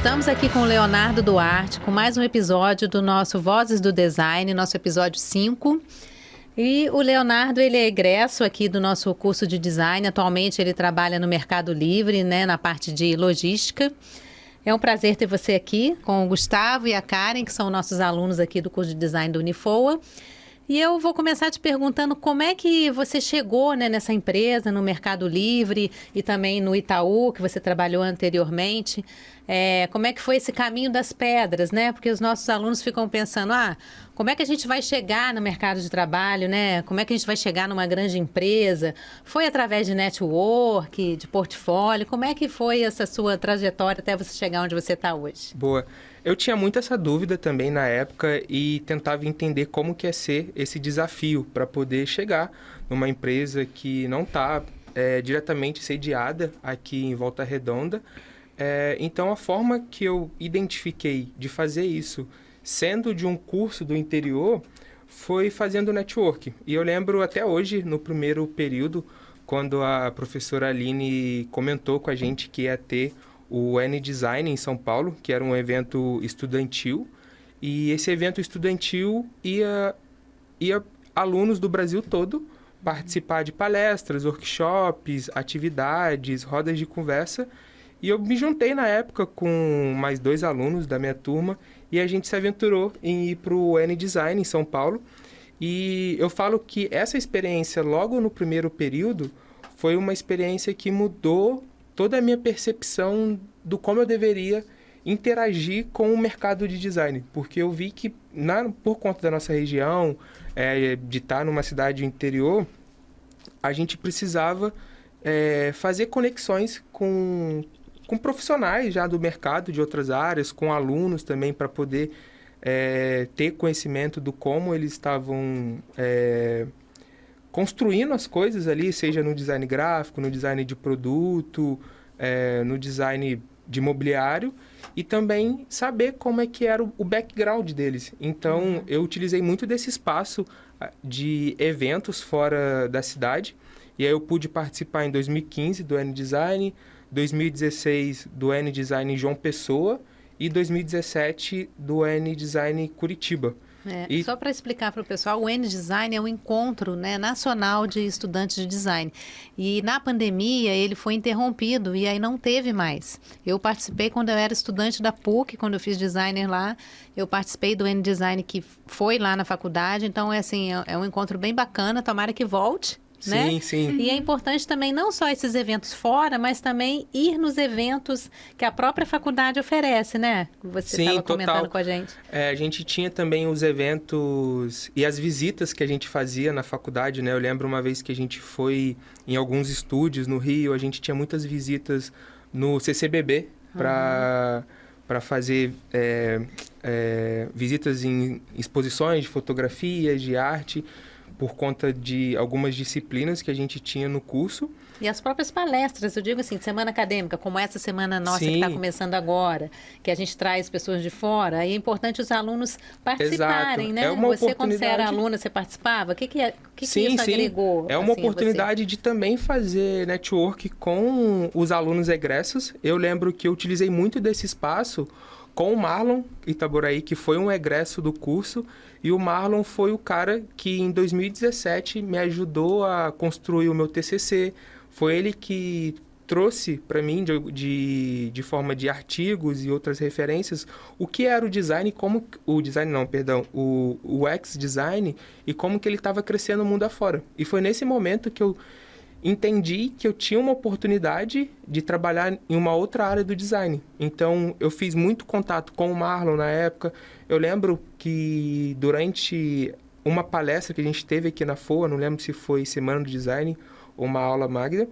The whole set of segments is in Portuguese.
Estamos aqui com o Leonardo Duarte, com mais um episódio do nosso Vozes do Design, nosso episódio 5. E o Leonardo, ele é egresso aqui do nosso curso de design. Atualmente ele trabalha no Mercado Livre, né, na parte de logística. É um prazer ter você aqui com o Gustavo e a Karen, que são nossos alunos aqui do curso de design do Unifoa. E eu vou começar te perguntando como é que você chegou, né, nessa empresa, no Mercado Livre e também no Itaú, que você trabalhou anteriormente. Como é que foi esse caminho das pedras, né? Porque os nossos alunos ficam pensando, como é que a gente vai chegar no mercado de trabalho, né? Como é que a gente vai chegar numa grande empresa? Foi através de network, de portfólio? Como é que foi essa sua trajetória até você chegar onde você está hoje? Boa. Eu tinha muito essa dúvida também na época e tentava entender como que é ser esse desafio para poder chegar numa empresa que não está diretamente sediada aqui em Volta Redonda. Então, a forma que eu identifiquei de fazer isso, sendo de um curso do interior, foi fazendo network. E eu lembro até hoje, no primeiro período, quando a professora Aline comentou com a gente que ia ter o N-Design em São Paulo, que era um evento estudantil. E esse evento estudantil ia alunos do Brasil todo participar de palestras, workshops, atividades, rodas de conversa. E eu me juntei na época com mais 2 alunos da minha turma e a gente se aventurou em ir para o N-Design em São Paulo. E eu falo que essa experiência, logo no primeiro período, foi uma experiência que mudou toda a minha percepção do como eu deveria interagir com o mercado de design. Porque eu vi que, por conta da nossa região, de estar numa cidade interior, a gente precisava fazer conexões com profissionais já do mercado, de outras áreas, com alunos também, para poder ter conhecimento do como eles estavam construindo as coisas ali, seja no design gráfico, no design de produto, no design de mobiliário, e também saber como é que era o background deles. Então, eu utilizei muito desse espaço de eventos fora da cidade, e aí eu pude participar em 2015 do N-Design, 2016 do N-Design João Pessoa e 2017 do N-Design Curitiba. Só para explicar para o pessoal, o N-Design é um encontro, né, nacional de estudantes de design. E na pandemia ele foi interrompido e aí não teve mais. Eu participei quando eu era estudante da PUC, quando eu fiz designer lá. Eu participei do N-Design que foi lá na faculdade. Então, é um encontro bem bacana. Tomara que volte. Né? Sim, sim. E é importante também não só esses eventos fora, mas também ir nos eventos que a própria faculdade oferece, né? Você estava comentando com a gente. A gente tinha também os eventos e as visitas que a gente fazia na faculdade, né? Eu lembro uma vez que a gente foi em alguns estúdios no Rio, a gente tinha muitas visitas no CCBB para fazer visitas em exposições de fotografias, de arte, por conta de algumas disciplinas que a gente tinha no curso. E as próprias palestras, eu digo assim, semana acadêmica, como essa semana nossa Sim. que está começando agora, que a gente traz pessoas de fora, aí é importante os alunos participarem, Exato. né? Você, quando você era aluna, você participava? O que isso agregou? É uma oportunidade de também fazer network com os alunos egressos. Eu lembro que eu utilizei muito desse espaço com o Marlon Itaboraí, que foi um egresso do curso, e o Marlon foi o cara que em 2017 me ajudou a construir o meu TCC. Foi ele que trouxe para mim, de forma de artigos e outras referências, o que era o design, o UX design, e como que ele estava crescendo o mundo afora. E foi nesse momento que eu entendi que eu tinha uma oportunidade de trabalhar em uma outra área do design. Então, eu fiz muito contato com o Marlon na época. Eu lembro que durante uma palestra que a gente teve aqui na FOA, não lembro se foi Semana do Design ou uma aula magna,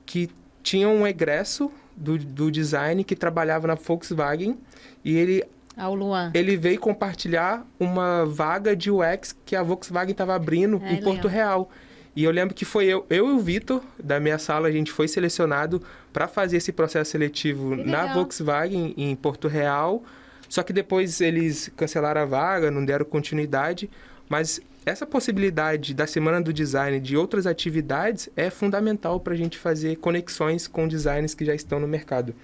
que tinha um egresso do design que trabalhava na Volkswagen e ele veio compartilhar uma vaga de UX que a Volkswagen estava abrindo em Porto Real. E eu lembro que foi eu e o Vitor, da minha sala, a gente foi selecionado para fazer esse processo seletivo na Volkswagen em Porto Real. Só que depois eles cancelaram a vaga, não deram continuidade. Mas essa possibilidade da Semana do Design, de outras atividades, é fundamental para a gente fazer conexões com designers que já estão no mercado.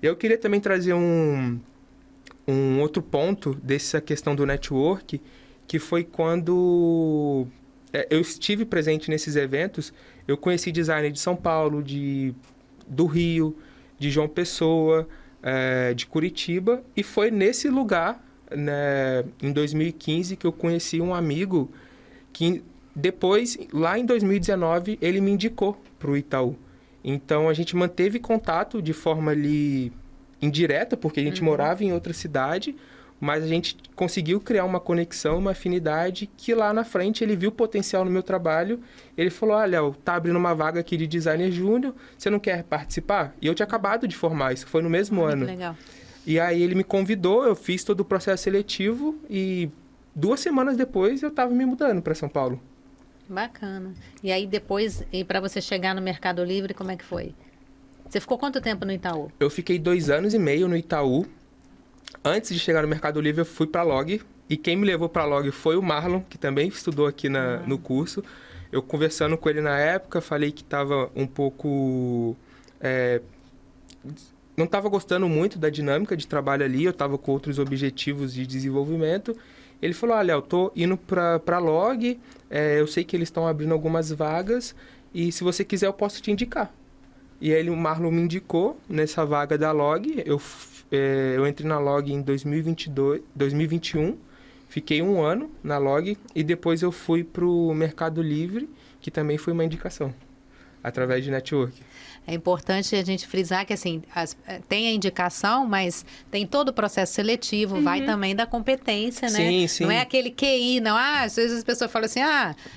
Eu queria também trazer um outro ponto dessa questão do network, que foi quando eu estive presente nesses eventos, eu conheci designer de São Paulo, do Rio, de João Pessoa, de Curitiba, e foi nesse lugar, né, em 2015, que eu conheci um amigo que depois, lá em 2019, ele me indicou para o Itaú. Então, a gente manteve contato de forma ali indireta, porque a gente morava em outra cidade, mas a gente conseguiu criar uma conexão, uma afinidade, que lá na frente ele viu potencial no meu trabalho. Ele falou, Léo, tá abrindo uma vaga aqui de designer júnior, você não quer participar? E eu tinha acabado de formar, isso foi no mesmo ano. Que legal. E aí ele me convidou, eu fiz todo o processo seletivo e 2 semanas depois eu estava me mudando para São Paulo. Bacana. E aí depois, para você chegar no Mercado Livre, como é que foi? Você ficou quanto tempo no Itaú? Eu fiquei 2 anos e meio no Itaú. Antes de chegar no Mercado Livre, eu fui para a Log. E quem me levou para a Log foi o Marlon, que também estudou aqui no curso. Eu conversando com ele na época, falei que estava um pouco... não estava gostando muito da dinâmica de trabalho ali. Eu estava com outros objetivos de desenvolvimento. Ele falou, Léo, eu tô indo para a Log. Eu sei que eles estão abrindo algumas vagas. E se você quiser, eu posso te indicar. E aí o Marlon me indicou nessa vaga da Log. Eu entrei na Log em 2021, fiquei 1 ano na Log e depois eu fui para o Mercado Livre, que também foi uma indicação, através de network. É importante a gente frisar que, assim, tem a indicação, mas tem todo o processo seletivo, vai também da competência, né? Sim, sim. Não é aquele QI, não. Às vezes as pessoas falam assim,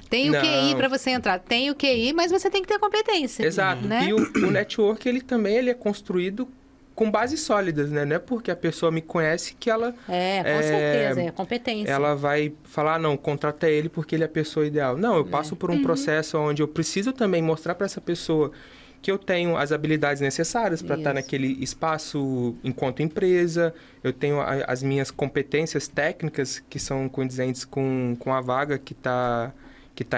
tem o QI para você entrar. Tem o QI, mas você tem que ter competência. Exato. Né? E o network, ele é construído com bases sólidas, né? Não é porque a pessoa me conhece que ela... com certeza, é competência. Ela vai falar, não, contrata ele porque ele é a pessoa ideal. Não, eu passo por um processo onde eu preciso também mostrar para essa pessoa que eu tenho as habilidades necessárias para estar naquele espaço enquanto empresa, eu tenho as minhas competências técnicas que são condizentes com a vaga que tá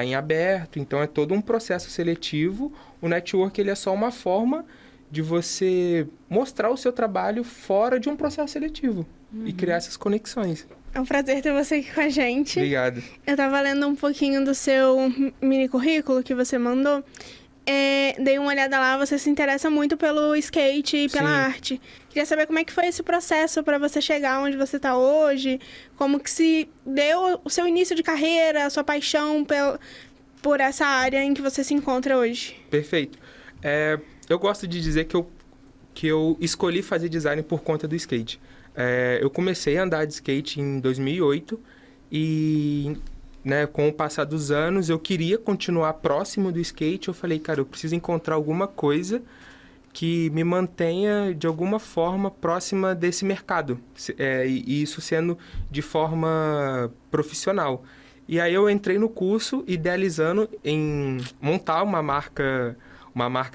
em aberto. Então, é todo um processo seletivo. O network, ele é só uma forma de você mostrar o seu trabalho fora de um processo seletivo e criar essas conexões. É um prazer ter você aqui com a gente. Obrigado. Eu estava lendo um pouquinho do seu mini currículo que você mandou. Dei uma olhada lá, você se interessa muito pelo skate e pela arte. Queria saber como é que foi esse processo para você chegar onde você está hoje, como que se deu o seu início de carreira, a sua paixão por essa área em que você se encontra hoje. Perfeito. Eu gosto de dizer que eu escolhi fazer design por conta do skate. Eu comecei a andar de skate em 2008 e... né, com o passar dos anos, eu queria continuar próximo do skate. Eu falei, cara, eu preciso encontrar alguma coisa que me mantenha, de alguma forma, próxima desse mercado. E isso sendo de forma profissional. E aí eu entrei no curso idealizando em montar uma marca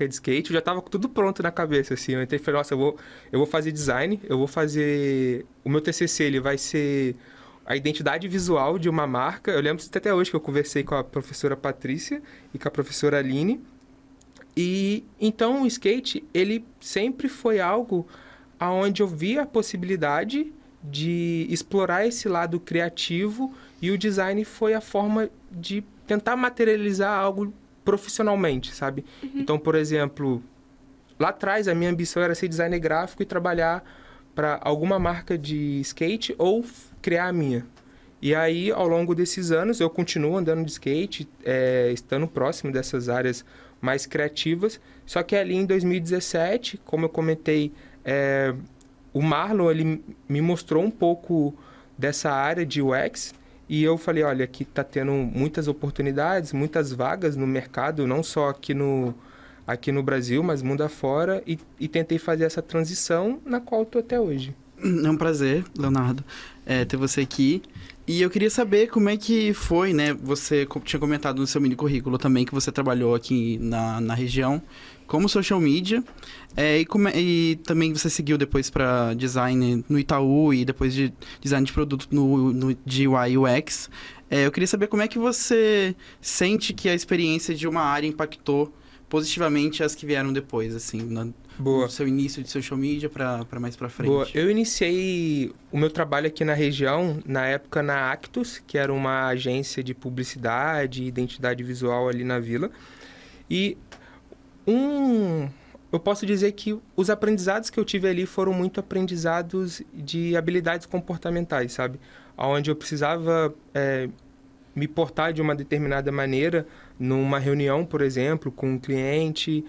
de skate. Eu já estava com tudo pronto na cabeça, assim. Eu entrei e falei, nossa, eu vou fazer design, eu vou fazer... O meu TCC, ele vai ser... a identidade visual de uma marca. Eu lembro até hoje que eu conversei com a professora Patrícia e com a professora Aline. E então o skate, ele sempre foi algo onde eu via a possibilidade de explorar esse lado criativo, e o design foi a forma de tentar materializar algo profissionalmente, sabe? Então, por exemplo, lá atrás a minha ambição era ser designer gráfico e trabalhar para alguma marca de skate ou criar a minha. E aí, ao longo desses anos, eu continuo andando de skate, estando próximo dessas áreas mais criativas. Só que ali em 2017, como eu comentei, o Marlon, ele me mostrou um pouco dessa área de UX. E eu falei, olha, aqui está tendo muitas oportunidades, muitas vagas no mercado, não só aqui no Brasil, mas mundo afora. E tentei fazer essa transição, na qual estou até hoje. É um prazer, Leonardo, ter você aqui. E eu queria saber como é que foi, né? Você tinha comentado no seu mini currículo também que você trabalhou aqui na região como social media. E também você seguiu depois para design no Itaú e depois de design de produto no de UI UX. Eu queria saber como é que você sente que a experiência de uma área impactou positivamente as que vieram depois, assim, Boa. no seu início de social media para mais para frente? Boa. Eu iniciei o meu trabalho aqui na região, na época na Actus, que era uma agência de publicidade e identidade visual ali na Vila. E eu posso dizer que os aprendizados que eu tive ali foram muito aprendizados de habilidades comportamentais, sabe? Onde eu precisava me portar de uma determinada maneira numa reunião, por exemplo, com um cliente,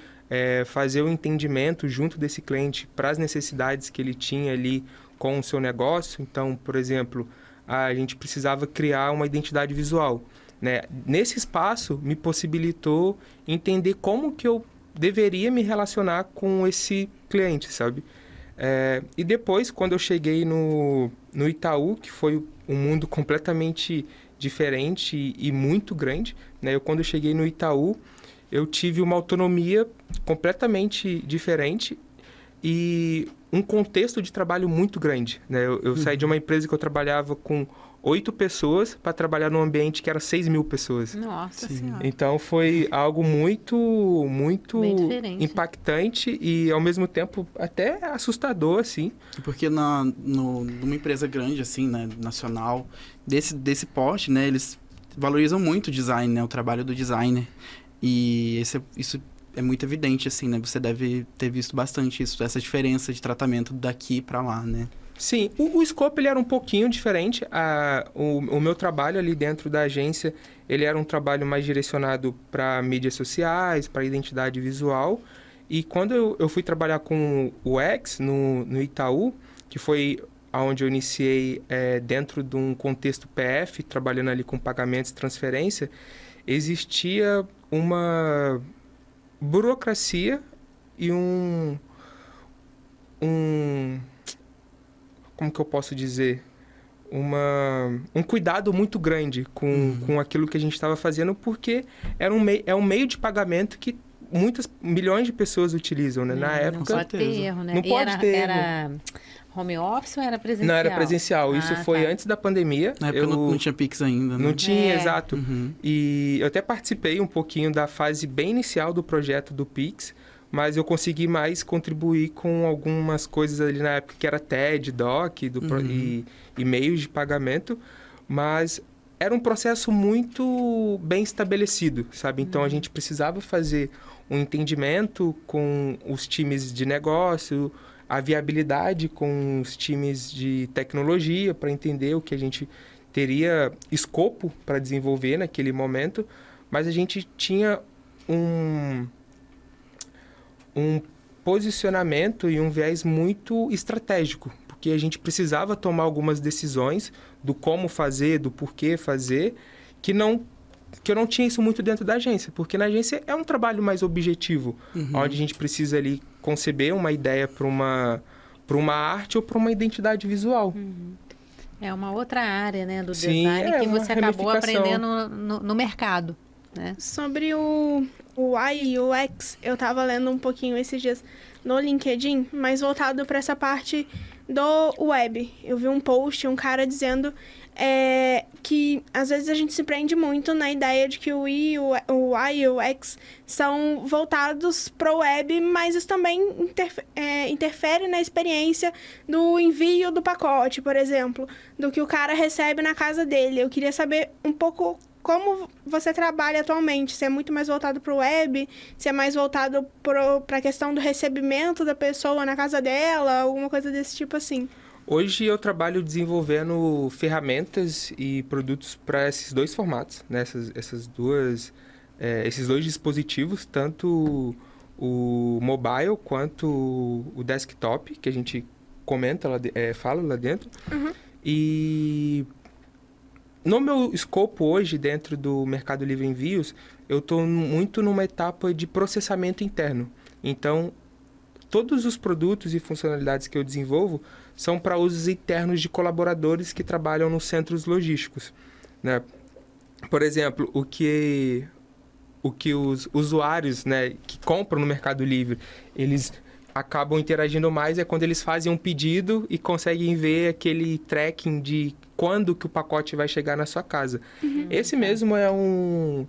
fazer o entendimento junto desse cliente para as necessidades que ele tinha ali com o seu negócio. Então, por exemplo, a gente precisava criar uma identidade visual, né? Nesse espaço, me possibilitou entender como que eu deveria me relacionar com esse cliente, sabe? E depois, quando eu cheguei no Itaú, que foi um mundo completamente diferente e muito grande, né? Quando eu cheguei no Itaú, eu tive uma autonomia completamente diferente e um contexto de trabalho muito grande, né? Eu saí de uma empresa que eu trabalhava com 8 pessoas para trabalhar num ambiente que era 6.000 pessoas. Nossa Senhora. Então, foi algo muito impactante e, ao mesmo tempo, até assustador, assim. Porque numa empresa grande, assim, né, nacional, desse porte, né, eles valorizam muito o design, né, o trabalho do designer. E isso é muito evidente, assim, né? Você deve ter visto bastante isso, essa diferença de tratamento daqui para lá, né? Sim, o scope ele era um pouquinho diferente. O meu trabalho ali dentro da agência, ele era um trabalho mais direcionado para mídias sociais, para identidade visual. E quando eu fui trabalhar com o UX no Itaú, que foi onde eu iniciei dentro de um contexto PF, trabalhando ali com pagamentos e transferência, existia uma burocracia e como que eu posso dizer? Um cuidado muito grande com aquilo que a gente estava fazendo, porque é um meio de pagamento que milhões de pessoas utilizam, né? Na época... Não pode ter erro, né? Não pode ter erro. Era home office ou era presencial? Não, era presencial. Isso foi antes da pandemia. Na época não tinha Pix ainda, né? Não tinha, exato. E eu até participei um pouquinho da fase bem inicial do projeto do Pix, mas eu consegui mais contribuir com algumas coisas ali na época que era TED, DOC e meios de pagamento, mas era um processo muito bem estabelecido, sabe? Então a gente precisava fazer um entendimento com os times de negócio, a viabilidade com os times de tecnologia para entender o que a gente teria escopo para desenvolver naquele momento, mas a gente tinha um posicionamento e um viés muito estratégico, porque a gente precisava tomar algumas decisões do como fazer, do porquê fazer, que eu não tinha isso muito dentro da agência, porque na agência é um trabalho mais objetivo, onde a gente precisa ali conceber uma ideia para uma arte ou para uma identidade visual. É uma outra área, né, do Sim, design que você acabou ramificação. aprendendo no mercado, né? Sobre o UI e o UX, eu tava lendo um pouquinho esses dias no LinkedIn, mas voltado para essa parte do web. Eu vi um post, um cara dizendo que às vezes a gente se prende muito na ideia de que o UI e o UX são voltados para o web, mas isso também interfere na experiência do envio do pacote, por exemplo, do que o cara recebe na casa dele. Eu queria saber um pouco como você trabalha atualmente, se é muito mais voltado para o web, se é mais voltado para a questão do recebimento da pessoa na casa dela, alguma coisa desse tipo assim. Hoje eu trabalho desenvolvendo ferramentas e produtos para esses dois formatos, né? Esses dois dispositivos, tanto o mobile quanto o desktop, que a gente comenta, fala lá dentro. E no meu escopo hoje, dentro do Mercado Livre Envios, eu estou muito numa etapa de processamento interno. Então, todos os produtos e funcionalidades que eu desenvolvo são para usos internos de colaboradores que trabalham nos centros logísticos, né? Por exemplo, o que os usuários, né, que compram no Mercado Livre, eles acabam interagindo mais quando eles fazem um pedido e conseguem ver aquele tracking de quando que o pacote vai chegar na sua casa. Esse mesmo é um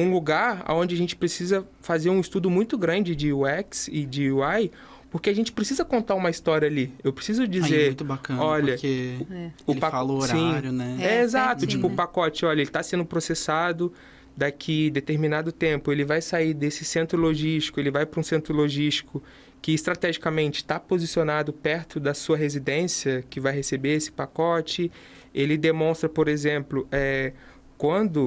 um lugar onde a gente precisa fazer um estudo muito grande de UX e de UI, porque a gente precisa contar uma história ali. Eu preciso dizer, é muito bacana, olha, porque o ele fala o horário, sim, né? exato, certinho, tipo né? o pacote, olha, ele está sendo processado daqui determinado tempo, ele vai sair desse centro logístico, ele vai para um centro logístico que estrategicamente está posicionado perto da sua residência, que vai receber esse pacote. Ele demonstra, por exemplo,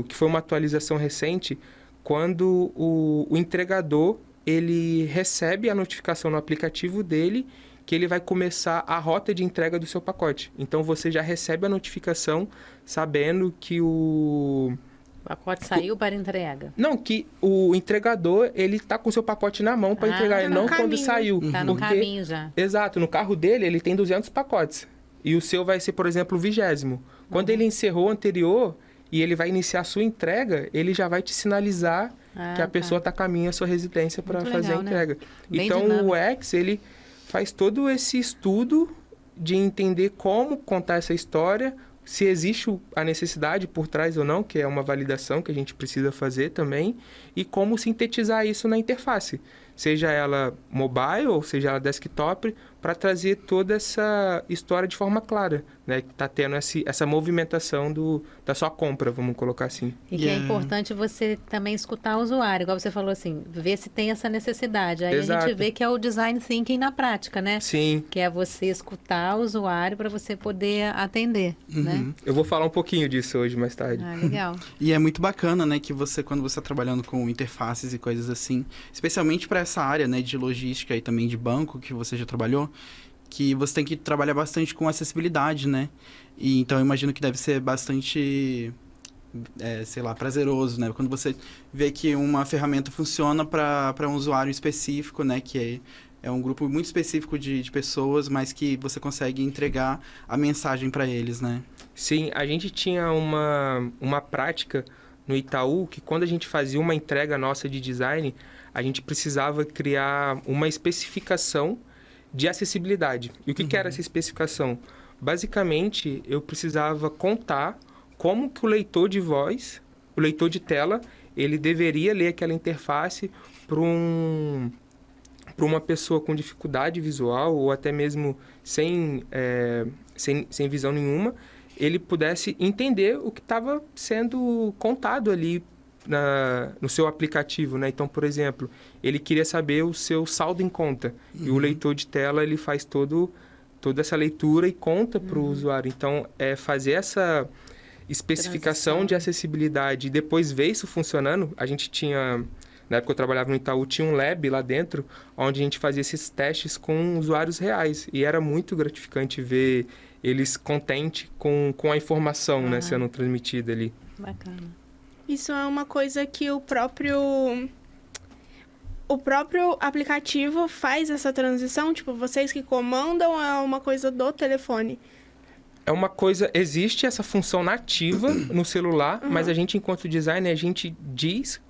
que foi uma atualização recente, quando o entregador ele recebe a notificação no aplicativo dele que ele vai começar a rota de entrega do seu pacote. Então, você já recebe a notificação sabendo que O pacote saiu para entrega. Não, que o entregador, ele tá com o seu pacote na mão para entregar, tá e no não quando caminho. saiu. Tá no Porque- caminho já. Exato, no carro dele, ele tem 200 pacotes. E o seu vai ser, por exemplo, o 20º. Quando ele encerrou o anterior e ele vai iniciar a sua entrega, ele já vai te sinalizar que a pessoa está a caminho à sua residência para Muito fazer legal, a né? entrega. Bem Então, dinâmico. o UX, ele faz todo esse estudo de entender como contar essa história, se existe a necessidade por trás ou não, que é uma validação que a gente precisa fazer também, e como sintetizar isso na interface, seja ela mobile ou seja ela desktop, para trazer toda essa história de forma clara, né? Que está tendo essa movimentação da sua compra, vamos colocar assim. E que é Yeah. importante você também escutar o usuário, igual você falou assim, ver se tem essa necessidade. Aí a Exato. gente vê que é o design thinking na prática, né? Sim, Que é você escutar o usuário para você poder atender, né? eu vou falar um pouquinho disso hoje mais tarde. Ah, legal. E é muito bacana, né, que você, quando você está trabalhando com interfaces e coisas assim, especialmente para essa área, né, de logística e também de banco, que você já trabalhou, que você tem que trabalhar bastante com acessibilidade, né? E então eu imagino que deve ser bastante, sei lá, prazeroso, né? Quando você vê que uma ferramenta funciona para um usuário específico, né, que é um grupo muito específico de pessoas, mas que você consegue entregar a mensagem para eles, né? Sim, a gente tinha uma prática no Itaú que quando a gente fazia uma entrega nossa de design, a gente precisava criar uma especificação de acessibilidade. E o que era essa especificação? Basicamente, eu precisava contar como que o leitor de voz, o leitor de tela, ele deveria ler aquela interface para uma pessoa com dificuldade visual ou até mesmo sem visão nenhuma, ele pudesse entender o que estava sendo contado ali no seu aplicativo, né? Então, por exemplo, ele queria saber o seu saldo em conta. E o leitor de tela, ele faz toda essa leitura e conta para o usuário. Então, fazer essa especificação Transição. de acessibilidade e depois ver isso funcionando. A gente tinha... Na época que eu trabalhava no Itaú, tinha um lab lá dentro, onde a gente fazia esses testes com usuários reais. E era muito gratificante ver eles contentes com a informação, né, sendo transmitida ali. Bacana. Isso é uma coisa que o próprio aplicativo faz essa transição? Tipo, vocês que comandam é uma coisa do telefone? É uma coisa... Existe essa função nativa no celular, mas a gente, enquanto designer, a gente diz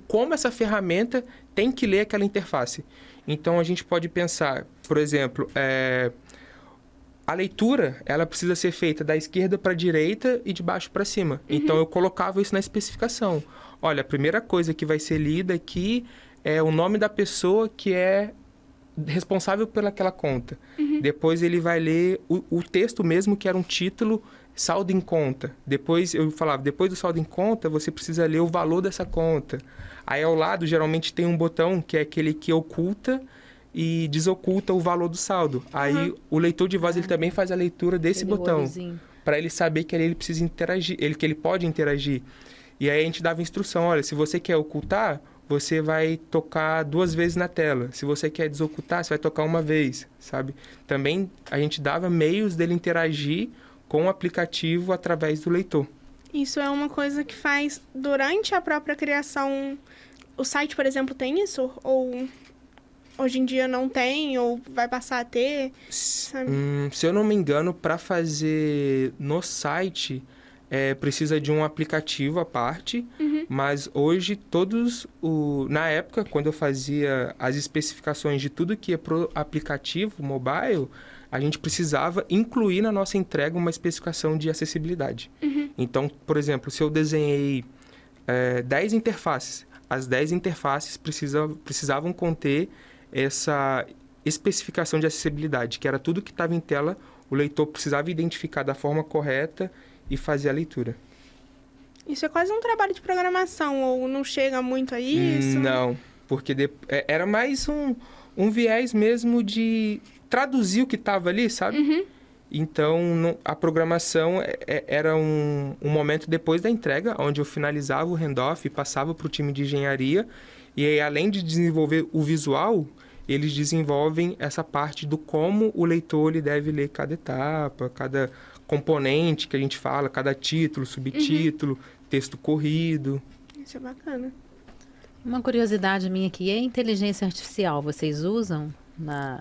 como essa ferramenta tem que ler aquela interface. Então, a gente pode pensar, por exemplo, a leitura, ela precisa ser feita da esquerda para a direita e de baixo para cima. Então, eu colocava isso na especificação. Olha, a primeira coisa que vai ser lida aqui é o nome da pessoa que é responsável pelaquela conta. Depois, ele vai ler o texto mesmo, que era um título, saldo em conta. Depois, eu falava, depois do saldo em conta, você precisa ler o valor dessa conta. Aí, ao lado, geralmente tem um botão, que é aquele que oculta e desoculta o valor do saldo. Aí, o leitor de voz, ele também faz a leitura desse Aquele botão, olhozinho. para ele saber que ali ele precisa interagir, que ele pode interagir. E aí, a gente dava instrução, olha, se você quer ocultar, você vai tocar 2 vezes na tela. Se você quer desocultar, você vai tocar 1 vez, sabe? Também, a gente dava meios dele interagir com o aplicativo através do leitor. Isso é uma coisa que faz durante a própria criação. O site, por exemplo, tem isso? Ou hoje em dia não tem? Ou vai passar a ter? Sabe? Se eu não me engano, para fazer no site, precisa de um aplicativo à parte. Mas hoje, na época, quando eu fazia as especificações de tudo que ia para o aplicativo mobile, a gente precisava incluir na nossa entrega uma especificação de acessibilidade. Então, por exemplo, se eu desenhei 10 interfaces. As 10 interfaces precisavam conter essa especificação de acessibilidade, que era tudo que estava em tela, o leitor precisava identificar da forma correta e fazer a leitura. Isso é quase um trabalho de programação, ou não chega muito a isso? Não, porque era mais um viés mesmo de traduzir o que estava ali, sabe? Uhum. Então, a programação era um momento depois da entrega, onde eu finalizava o handoff e passava para o time de engenharia. E aí, além de desenvolver o visual, eles desenvolvem essa parte do como o leitor ele deve ler cada etapa, cada componente que a gente fala, cada título, subtítulo, texto corrido. Isso é bacana. Uma curiosidade minha aqui, é inteligência artificial, vocês usam?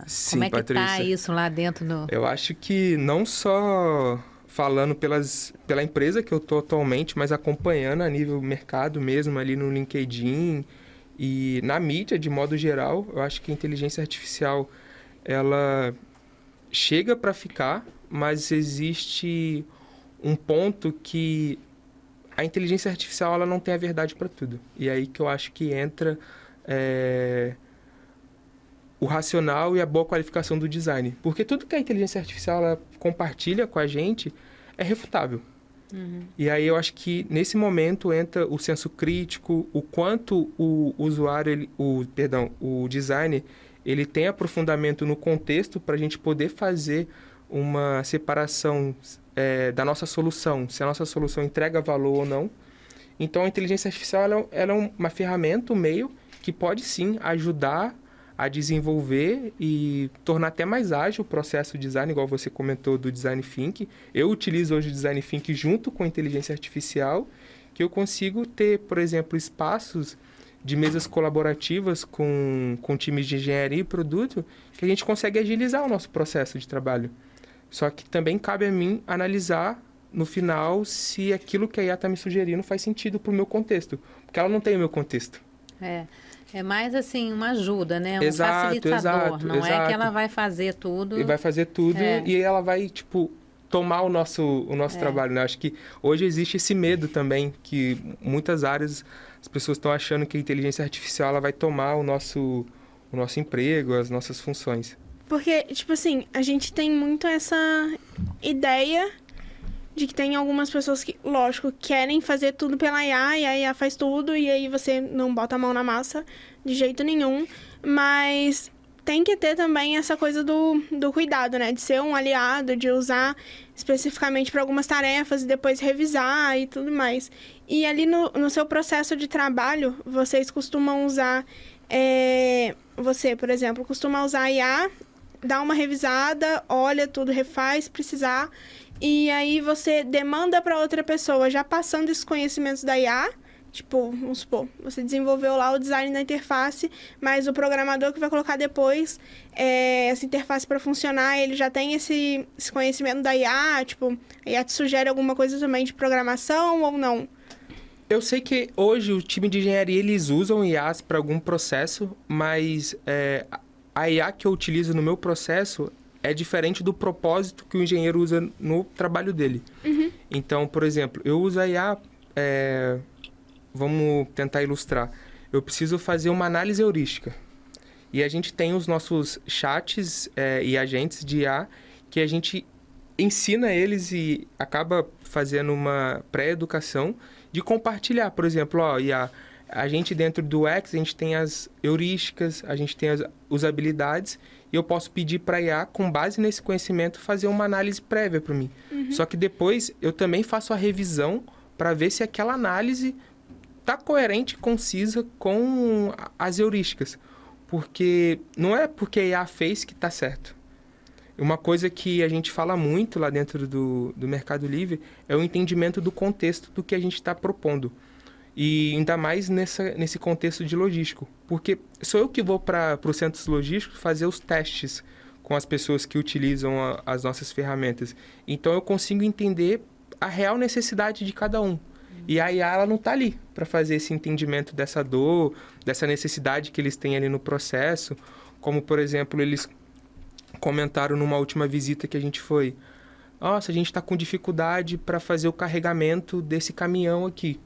Sim, Como é que Patrícia. tá isso lá dentro do... Eu acho que não só falando pela empresa que eu estou atualmente, mas acompanhando a nível mercado mesmo, ali no LinkedIn e na mídia, de modo geral, eu acho que a inteligência artificial, ela chega para ficar, mas existe um ponto que a inteligência artificial ela não tem a verdade para tudo. E é aí que eu acho que entra o racional e a boa qualificação do design. Porque tudo que a inteligência artificial ela compartilha com a gente é refutável. Uhum. E aí eu acho que nesse momento entra o senso crítico, o quanto o usuário, o design, ele tem aprofundamento no contexto para a gente poder fazer uma separação da nossa solução, se a nossa solução entrega valor ou não. Então a inteligência artificial ela é uma ferramenta, um meio que pode sim ajudar a desenvolver e tornar até mais ágil o processo de design, igual você comentou do Design Thinking. Eu utilizo hoje o Design Thinking junto com a inteligência artificial, que eu consigo ter, por exemplo, espaços de mesas colaborativas com times de engenharia e produto, que a gente consegue agilizar o nosso processo de trabalho. Só que também cabe a mim analisar, no final, se aquilo que a IA está me sugerindo faz sentido para o meu contexto, porque ela não tem o meu contexto. É mais assim, uma ajuda, né? Um Exato, facilitador. Não é exato. que ela vai fazer tudo. E vai fazer tudo e ela vai, tomar o nosso trabalho, né? Acho que hoje existe esse medo também, que muitas áreas as pessoas estão achando que a inteligência artificial ela vai tomar o nosso emprego, as nossas funções. Porque, assim, a gente tem muito essa ideia de que tem algumas pessoas que, lógico, querem fazer tudo pela IA, e a IA faz tudo, e aí você não bota a mão na massa de jeito nenhum. Mas tem que ter também essa coisa do cuidado, né? De ser um aliado, de usar especificamente para algumas tarefas e depois revisar e tudo mais. E ali no seu processo de trabalho, vocês costumam usar... Você, por exemplo, costuma usar a IA, dá uma revisada, olha tudo, refaz, precisar... E aí você demanda para outra pessoa, já passando esses conhecimentos da IA, vamos supor, você desenvolveu lá o design da interface, mas o programador que vai colocar depois essa interface para funcionar, ele já tem esse conhecimento da IA, a IA te sugere alguma coisa também de programação ou não? Eu sei que hoje o time de engenharia, eles usam IAs para algum processo, mas a IA que eu utilizo no meu processo é diferente do propósito que o engenheiro usa no trabalho dele. Uhum. Então, por exemplo, eu uso a IA... vamos tentar ilustrar. Eu preciso fazer uma análise heurística. E a gente tem os nossos chats e agentes de IA que a gente ensina eles e acaba fazendo uma pré-educação de compartilhar. Por exemplo, IA, a gente dentro do X, a gente tem as heurísticas, a gente tem as usabilidades, e eu posso pedir para a IA, com base nesse conhecimento, fazer uma análise prévia para mim. Uhum. Só que depois eu também faço a revisão para ver se aquela análise está coerente e concisa com as heurísticas. Porque não é porque a IA fez que está certo. Uma coisa que a gente fala muito lá dentro do Mercado Livre é o entendimento do contexto do que a gente está propondo. E ainda mais nesse contexto de logístico. Porque sou eu que vou para os centros logísticos fazer os testes com as pessoas que utilizam as nossas ferramentas. Então eu consigo entender a real necessidade de cada um. E a IA ela não está ali para fazer esse entendimento dessa dor, dessa necessidade que eles têm ali no processo. Como, por exemplo, eles comentaram numa última visita que a gente foi. Nossa, a gente está com dificuldade para fazer o carregamento desse caminhão aqui.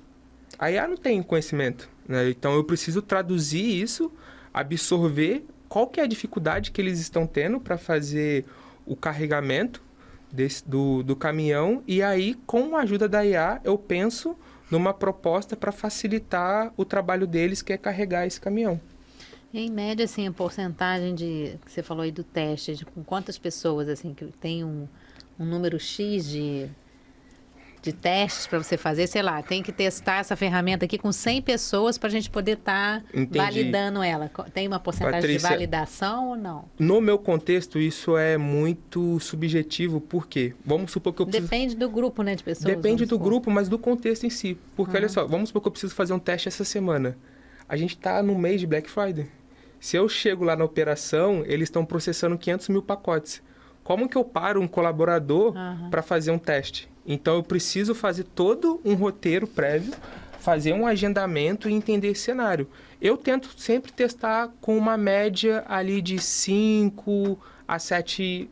A IA não tem conhecimento, né? Então, eu preciso traduzir isso, absorver qual que é a dificuldade que eles estão tendo para fazer o carregamento do caminhão. E aí, com a ajuda da IA, eu penso numa proposta para facilitar o trabalho deles, que é carregar esse caminhão. Em média, assim, a porcentagem que você falou aí do teste, com quantas pessoas, assim, que tem um número X de testes para você fazer, sei lá, tem que testar essa ferramenta aqui com 100 pessoas para a gente poder estar validando ela. Tem uma porcentagem Patrícia, de validação ou não? No meu contexto, isso é muito subjetivo, por quê? Vamos supor que eu preciso... Depende do grupo, né, de pessoas. Depende do grupo, mas do contexto em si. Porque, olha só, vamos supor que eu preciso fazer um teste essa semana. A gente está no mês de Black Friday. Se eu chego lá na operação, eles estão processando 500 mil pacotes. Como que eu paro um colaborador para fazer um teste? Então, eu preciso fazer todo um roteiro prévio, fazer um agendamento e entender esse cenário. Eu tento sempre testar com uma média ali de 5 a 7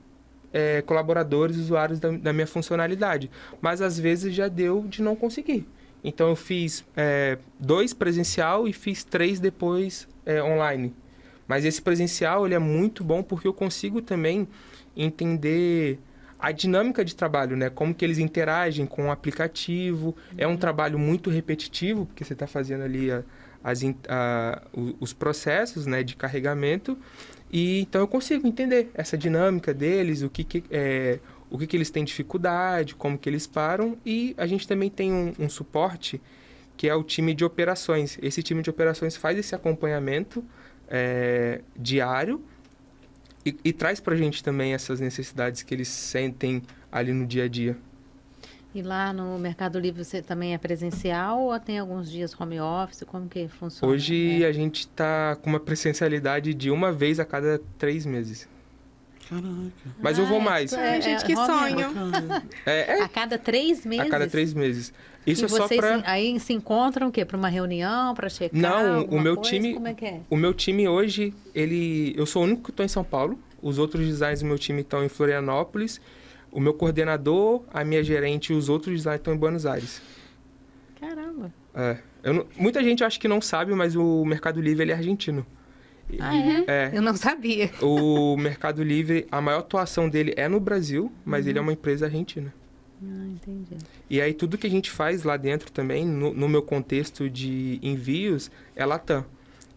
colaboradores, usuários da minha funcionalidade. Mas, às vezes, já deu de não conseguir. Então, eu fiz 2 presencial e fiz 3 depois online. Mas esse presencial, ele é muito bom porque eu consigo também entender a dinâmica de trabalho, né? Como que eles interagem com o aplicativo. É um trabalho muito repetitivo, porque você está fazendo ali os processos, né, de carregamento. E então eu consigo entender essa dinâmica deles, o que eles têm dificuldade, como que eles param. E a gente também tem um suporte, que é o time de operações. Esse time de operações faz esse acompanhamento diário e traz para a gente também essas necessidades que eles sentem ali no dia a dia. E lá no Mercado Livre você também é presencial ou tem alguns dias home office? Como que funciona? Hoje a gente está com uma presencialidade de 1 vez a cada 3 meses. Caraca. Mas eu vou mais. Gente, que sonho. A cada 3 meses? A cada 3 meses. Isso e é só vocês para... aí se encontram o quê? Para uma reunião, para checar? Não, o meu coisa? time... Como é que é? O meu time hoje, eu sou o único que estou em São Paulo. Os outros designers do meu time estão em Florianópolis. O meu coordenador, a minha gerente e os outros designers estão em Buenos Aires. Caramba. Muita gente acha que não sabe, mas o Mercado Livre ele é argentino. Eu não sabia. O Mercado Livre, a maior atuação dele é no Brasil, mas ele é uma empresa argentina. Entendi. E aí tudo que a gente faz lá dentro também, no meu contexto de envios, é Latam.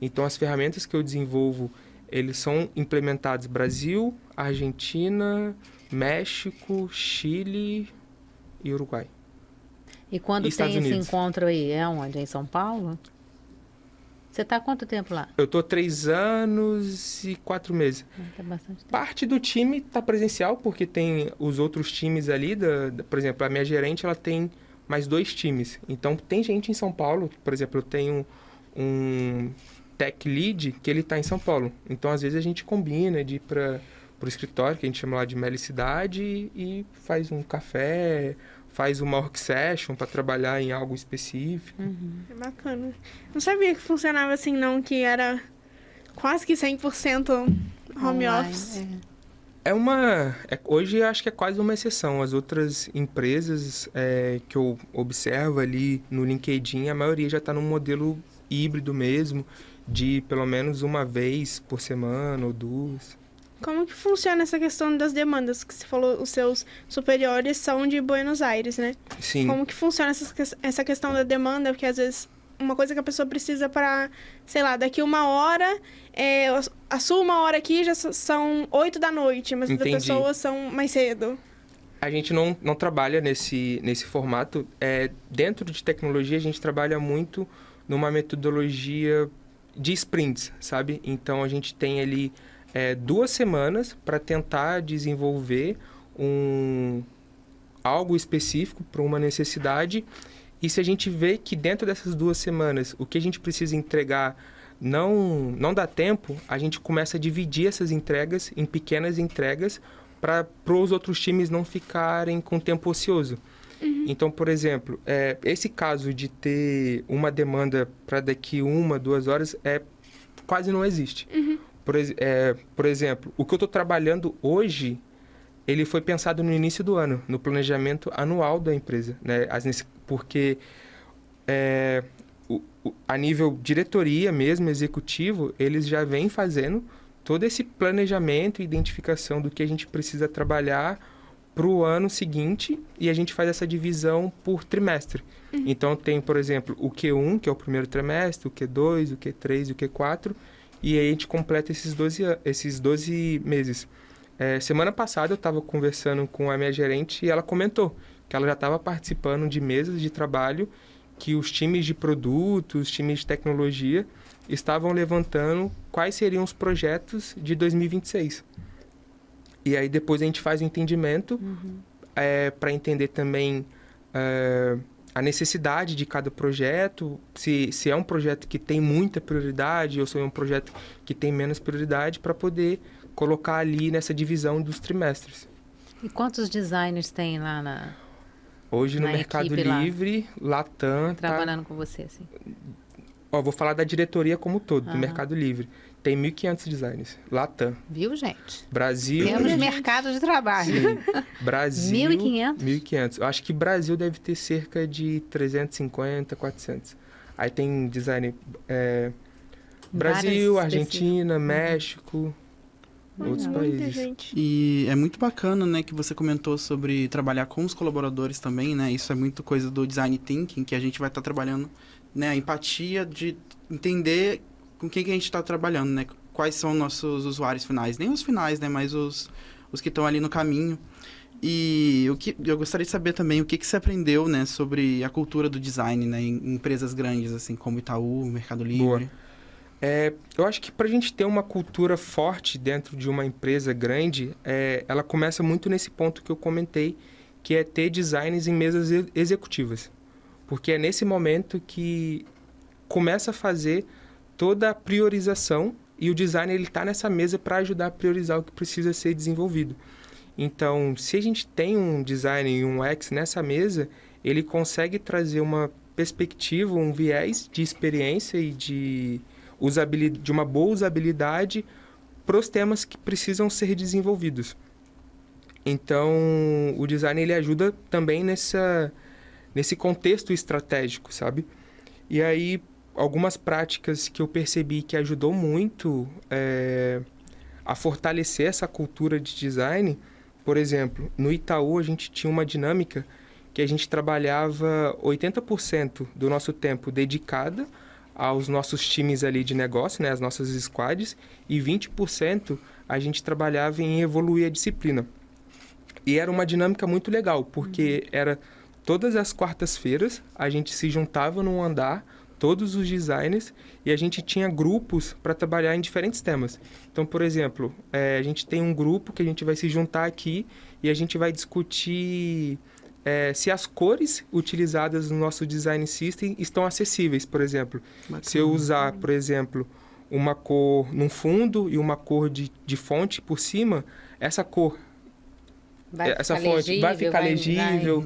Então as ferramentas que eu desenvolvo, eles são implementados Brasil, Argentina, México, Chile e Uruguai. E quando E Estados tem esse Unidos. encontro aí, é onde? É em São Paulo? Você está há quanto tempo lá? Eu tô 3 anos e 4 meses. Tá bastante tempo. Parte do time está presencial, porque tem os outros times ali, por exemplo, a minha gerente, ela tem mais 2 times. Então, tem gente em São Paulo, por exemplo, eu tenho um tech lead que ele está em São Paulo. Então, às vezes, a gente combina de ir para o escritório, que a gente chama lá de Melicidade, e faz um café, faz uma work session para trabalhar em algo específico. É bacana. Não sabia que funcionava assim, não, que era quase que 100% home Online, office. Hoje acho que é quase uma exceção. As outras empresas que eu observo ali no LinkedIn, a maioria já está num modelo híbrido mesmo, de pelo menos 1 vez por semana ou 2. Como que funciona essa questão das demandas? Que você falou, os seus superiores são de Buenos Aires, né? Sim. Como que funciona essa questão da demanda? Porque às vezes uma coisa que a pessoa precisa para, sei lá, daqui 1 hora, a sua 1 hora aqui já são 8 da noite, mas as Entendi. pessoas são mais cedo. A gente não trabalha nesse formato. Dentro de tecnologia, a gente trabalha muito numa metodologia de sprints, sabe? Então, a gente tem ali 2 semanas para tentar desenvolver algo específico para uma necessidade. E se a gente vê que dentro dessas 2 semanas, o que a gente precisa entregar não dá tempo, a gente começa a dividir essas entregas em pequenas entregas para os outros times não ficarem com tempo ocioso. Então, por exemplo, esse caso de ter uma demanda para daqui 1, 2 horas quase não existe. Por exemplo, o que eu estou trabalhando hoje, ele foi pensado no início do ano, no planejamento anual da empresa, né? Porque a nível diretoria mesmo, executivo, eles já vêm fazendo todo esse planejamento e identificação do que a gente precisa trabalhar para o ano seguinte, e a gente faz essa divisão por trimestre. Então, tem, por exemplo, o Q1, que é o primeiro trimestre, o Q2, o Q3 e o Q4, e aí a gente completa esses 12 meses. Semana passada eu estava conversando com a minha gerente e ela comentou que ela já estava participando de mesas de trabalho que os times de produtos, os times de tecnologia estavam levantando quais seriam os projetos de 2026. E aí depois a gente faz o entendimento para entender também a necessidade de cada projeto, se é um projeto que tem muita prioridade ou se é um projeto que tem menos prioridade, para poder colocar ali nessa divisão dos trimestres. E quantos designers tem lá Hoje no na Mercado equipe lá? Livre, Latam... Trabalhando com você, assim. Vou falar da diretoria como um todo, do Mercado Livre. Tem 1.500 designers. Latam. Viu, gente? Brasil... Temos mercado de trabalho. Sim. Brasil... 1.500? 1.500. Eu acho que Brasil deve ter cerca de 350, 400. Aí tem design... Brasil, Várias Argentina, México... outros Muita países. gente. E é muito bacana, né, que você comentou sobre trabalhar com os colaboradores também, né? Isso é muito coisa do design thinking, que a gente vai estar trabalhando, né, a empatia de entender com quem que a gente está trabalhando, né? Quais são nossos usuários finais, nem os finais, né, mas os que estão ali no caminho. E eu gostaria de saber também o que você aprendeu, né, sobre a cultura do design, né, em empresas grandes assim como Itaú, Mercado Livre. Boa. Eu acho que para a gente ter uma cultura forte dentro de uma empresa grande, ela começa muito nesse ponto que eu comentei, que é ter designers em mesas executivas. Porque é nesse momento que começa a fazer toda a priorização e o designer está nessa mesa para ajudar a priorizar o que precisa ser desenvolvido. Então, se a gente tem um designer e um UX nessa mesa, ele consegue trazer uma perspectiva, um viés de experiência e de uma boa usabilidade para os temas que precisam ser desenvolvidos. Então, o design ele ajuda também nesse contexto estratégico, sabe? E aí, algumas práticas que eu percebi que ajudou muito a fortalecer essa cultura de design, por exemplo, no Itaú a gente tinha uma dinâmica que a gente trabalhava 80% do nosso tempo dedicada aos nossos times ali de negócio, né, as nossas squads, e 20% a gente trabalhava em evoluir a disciplina. E era uma dinâmica muito legal, porque era todas as quartas-feiras a gente se juntava num andar, todos os designers, e a gente tinha grupos para trabalhar em diferentes temas. Então, por exemplo, a gente tem um grupo que a gente vai se juntar aqui e a gente vai discutir se as cores utilizadas no nosso design system estão acessíveis, por exemplo. Bacana. Se eu usar, por exemplo, uma cor num fundo e uma cor de fonte por cima, essa cor, essa fonte vai ficar legível.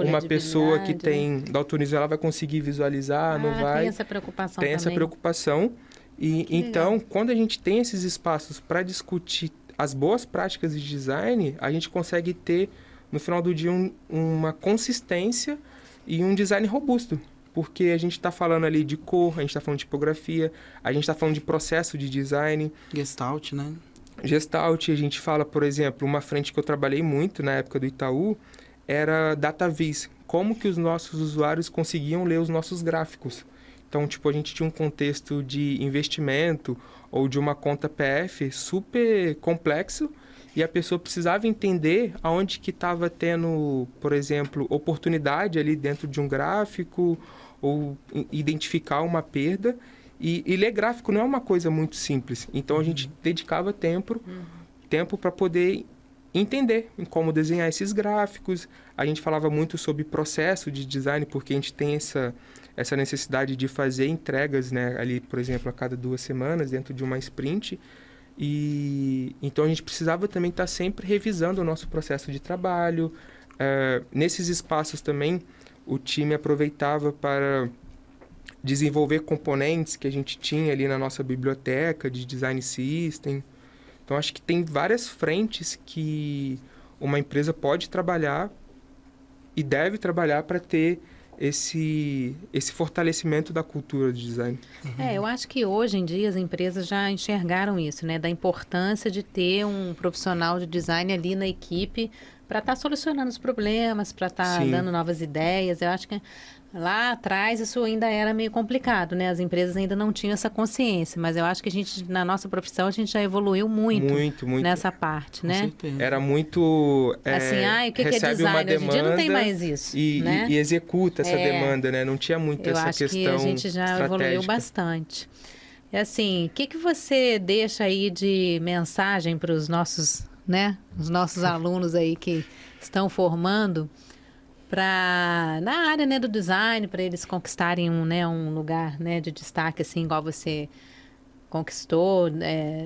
Uma pessoa que tem daltonismo, ela vai conseguir visualizar, não vai. Tem essa preocupação também. Tem essa preocupação. E então, quando a gente tem esses espaços para discutir as boas práticas de design, a gente consegue ter no final do dia uma consistência e um design robusto. Porque a gente está falando ali de cor, a gente está falando de tipografia, a gente está falando de processo de design. Gestalt, né? Gestalt, a gente fala, por exemplo, uma frente que eu trabalhei muito na época do Itaú, era DataVis. Como que os nossos usuários conseguiam ler os nossos gráficos. Então, a gente tinha um contexto de investimento ou de uma conta PF super complexo, e a pessoa precisava entender aonde que estava tendo, por exemplo, oportunidade ali dentro de um gráfico ou identificar uma perda. E ler gráfico não é uma coisa muito simples. Então, a gente dedicava tempo para poder entender como desenhar esses gráficos. A gente falava muito sobre processo de design, porque a gente tem essa necessidade de fazer entregas, né, ali, por exemplo, a cada 2 semanas, dentro de uma sprint. E então a gente precisava também estar sempre revisando o nosso processo de trabalho. Nesses espaços também o time aproveitava para desenvolver componentes que a gente tinha ali na nossa biblioteca de design system. Então acho que tem várias frentes que uma empresa pode trabalhar e deve trabalhar para ter esse fortalecimento da cultura de design. Eu acho que hoje em dia as empresas já enxergaram isso, né? Da importância de ter um profissional de design ali na equipe para estar solucionando os problemas, para estar dando novas ideias. Eu acho que lá atrás isso ainda era meio complicado, né? As empresas ainda não tinham essa consciência, mas eu acho que a gente, na nossa profissão, a gente já evoluiu muito nessa parte, né? Com certeza. Era muito... assim, o que é design? Hoje em dia não tem mais isso, né? E executa essa demanda, né? Não tinha muito essa questão Eu acho que a gente já evoluiu bastante. E assim, o que você deixa aí de mensagem para os nossos, né? Os nossos alunos aí que estão formando na área, né, do design, para eles conquistarem um lugar, né, de destaque, assim, igual você conquistou,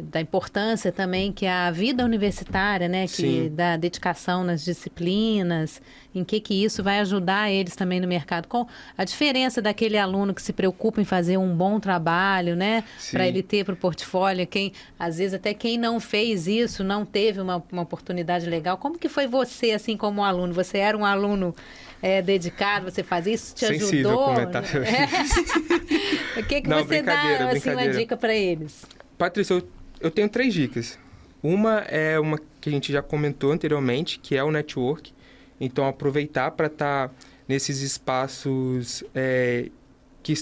da importância também que a vida universitária, né, que da dedicação nas disciplinas, em que isso vai ajudar eles também no mercado. Com a diferença daquele aluno que se preocupa em fazer um bom trabalho, né, para ele ter para o portfólio, às vezes até quem não fez isso, não teve uma oportunidade legal. Como que foi você, assim, como aluno? Você era um aluno dedicado, você fazia isso, te Sensível ajudou? Comentar sobre isso. O que você dá, assim, uma dica para eles? Patrícia, eu tenho 3 dicas. Uma é uma que a gente já comentou anteriormente, que é o network. Então, aproveitar para estar nesses espaços que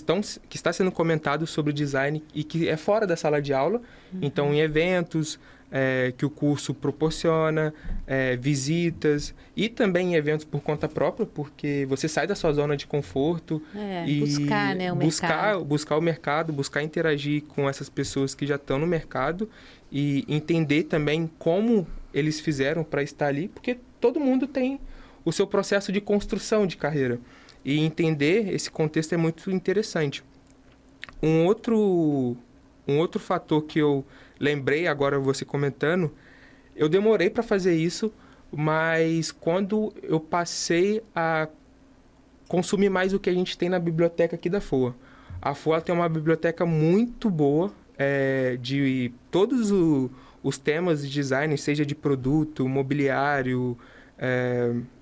está sendo comentado sobre design e que é fora da sala de aula. Então, em eventos que o curso proporciona, visitas e também em eventos por conta própria, porque você sai da sua zona de conforto e buscar, né, buscar o mercado, buscar interagir com essas pessoas que já estão no mercado e entender também como eles fizeram para estar ali, porque todo mundo tem o seu processo de construção de carreira. E entender esse contexto é muito interessante. Um outro fator que eu lembrei agora você comentando, eu demorei para fazer isso, mas quando eu passei a consumir mais o que a gente tem na biblioteca aqui da FOA. A FOA tem uma biblioteca muito boa de todos os temas de design, seja de produto, mobiliário,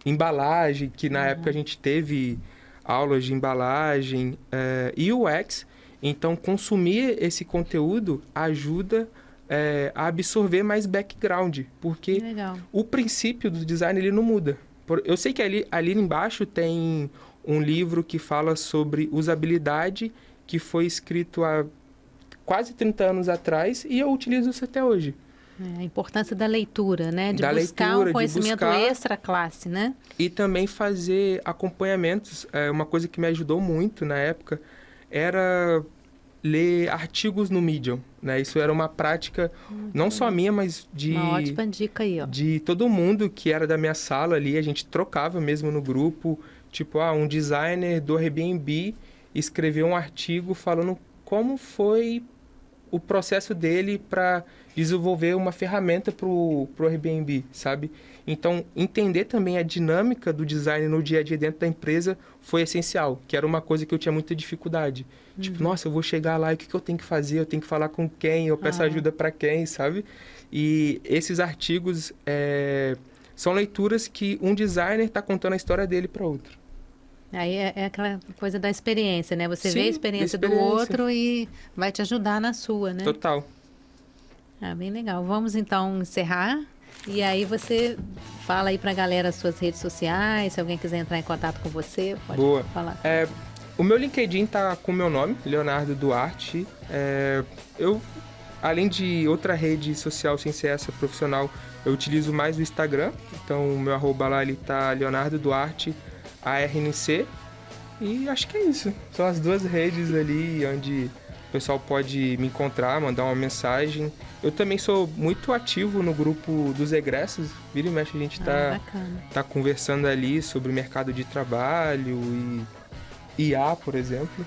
embalagem, que na época a gente teve aulas de embalagem e UX. Então, consumir esse conteúdo ajuda a absorver mais background, porque o princípio do design ele não muda. Eu sei que ali embaixo tem um livro que fala sobre usabilidade, que foi escrito há quase 30 anos atrás, e eu utilizo isso até hoje. A importância da leitura, né? De buscar um conhecimento extra classe, né? E também fazer acompanhamentos. Uma coisa que me ajudou muito na época era ler artigos no Medium, né? Isso era uma prática não só minha, mas uma ótima dica aí, ó. De todo mundo que era da minha sala ali. A gente trocava mesmo no grupo. Tipo, um designer do Airbnb escreveu um artigo falando como foi o processo dele para desenvolver uma ferramenta para o Airbnb, sabe? Então, entender também a dinâmica do design no dia a dia dentro da empresa foi essencial, que era uma coisa que eu tinha muita dificuldade. Tipo, nossa, eu vou chegar lá e o que eu tenho que fazer? Eu tenho que falar com quem? Eu peço ajuda para quem, sabe? E esses artigos são leituras que um designer está contando a história dele para outro. Aí é aquela coisa da experiência, né? Você vê a experiência do outro e vai te ajudar na sua, né? Total. Bem legal. Vamos, então, encerrar. E aí você fala aí pra galera as suas redes sociais, se alguém quiser entrar em contato com você, pode falar. O meu LinkedIn tá com o meu nome, Leonardo Duarte. Eu, além de outra rede social sem ser essa profissional, eu utilizo mais o Instagram. Então, o meu @ lá, ele tá Leonardo Duarte ARNC. E acho que é isso. São as 2 redes ali onde o pessoal pode me encontrar, mandar uma mensagem. Eu também sou muito ativo no grupo dos egressos. Vira e mexe, a gente tá conversando ali sobre o mercado de trabalho e IA, por exemplo.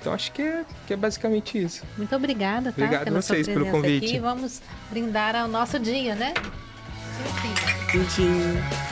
Então, acho que é basicamente isso. Muito obrigada, tá? Obrigado a vocês pelo convite. Aqui. Vamos brindar ao nosso dia, né? Tchim, tchim.